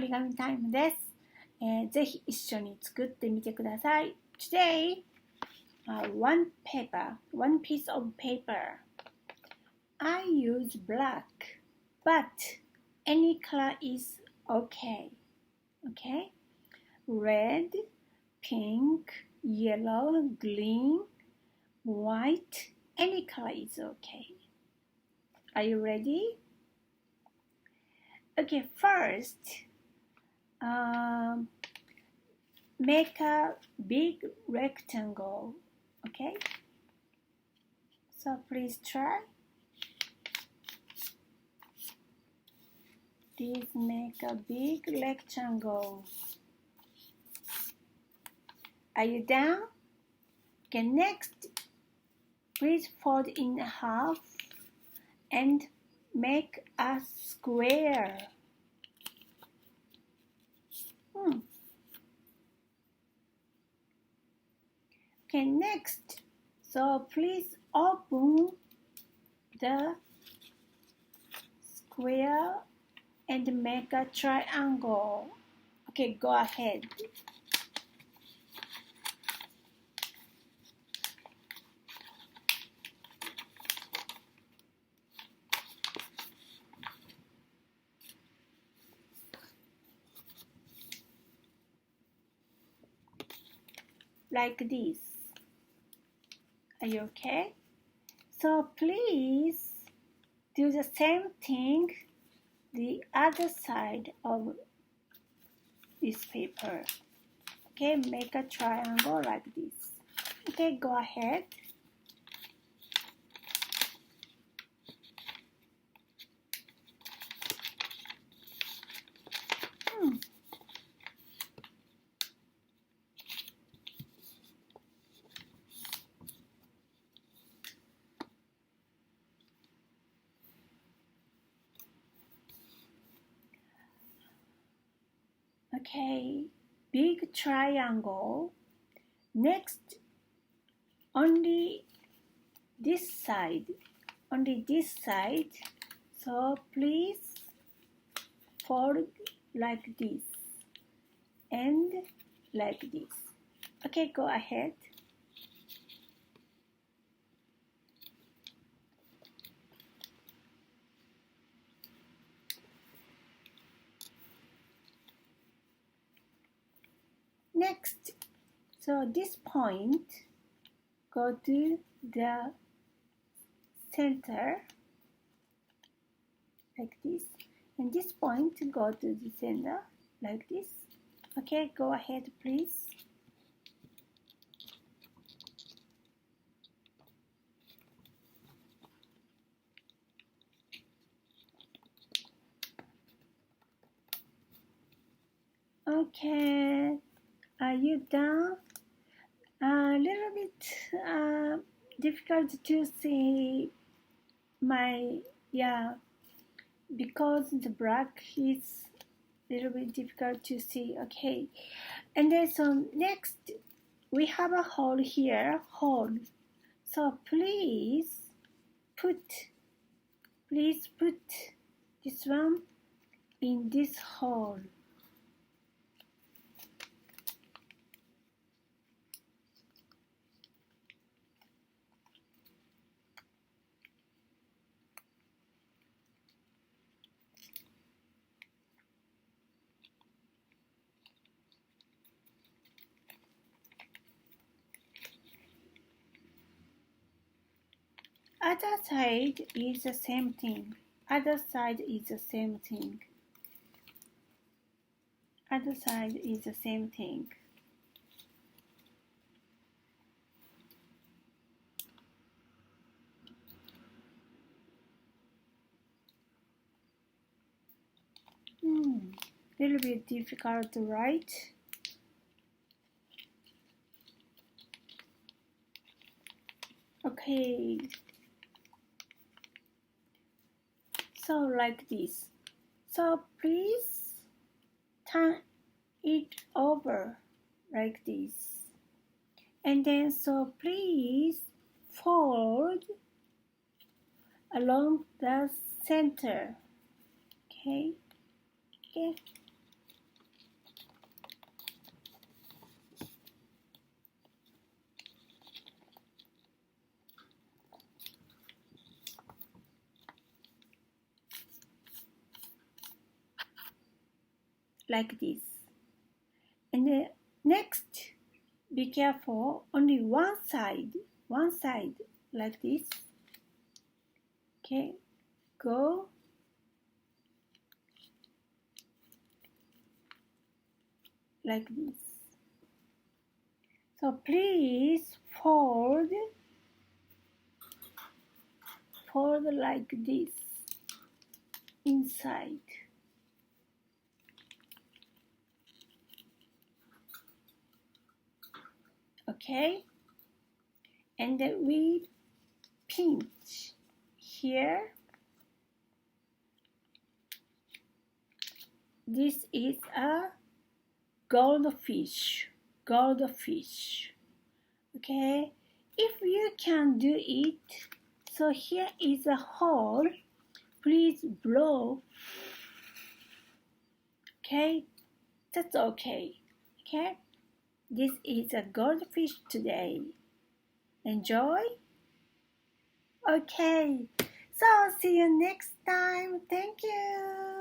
り紙タイムです。ぜひ一緒に作ってみてください。Today, one piece of paper. I use black, but any color is okay. Okay? Red, pink, yellow, green, white, any color is okay. Are you ready? Okay, first, make a big rectangle. Okay? So please try. Please make a big rectangle. Are you done? Okay, next, please fold in half and make a square. Okay, next, so please open the square and make a triangle. Okay, go ahead. Like this. Are you okay? So please do the same thing the other side of this paper. Okay, make a triangle like this. Okay, go ahead. Okay, big triangle. Next, only this side. So please fold like this and like this. Okay, go ahead. Next, so this point, go to the center, like this. And this point, go to the center, like this. Okay, go ahead, please. Okay. Are you done? A little bit difficult to see because the black is a little bit difficult to see. Okay, and then so next we have a hole here. So please put this one in this hole. Other side is the same thing. Other side is the same thing. Other side is the same thing. Little bit difficult to write. Okay. So like this. So please turn it over like this. And then so please fold along the center. Okay. like this. And then next, be careful, only one side, like this. Okay, go. Like this. So please fold like this inside. Okay, and then we pinch here. This is a goldfish. Okay, if you can do it, so here is a hole. Please blow. Okay, that's okay. Okay, this is a goldfish today. Enjoy. Okay, so see you next time. Thank you.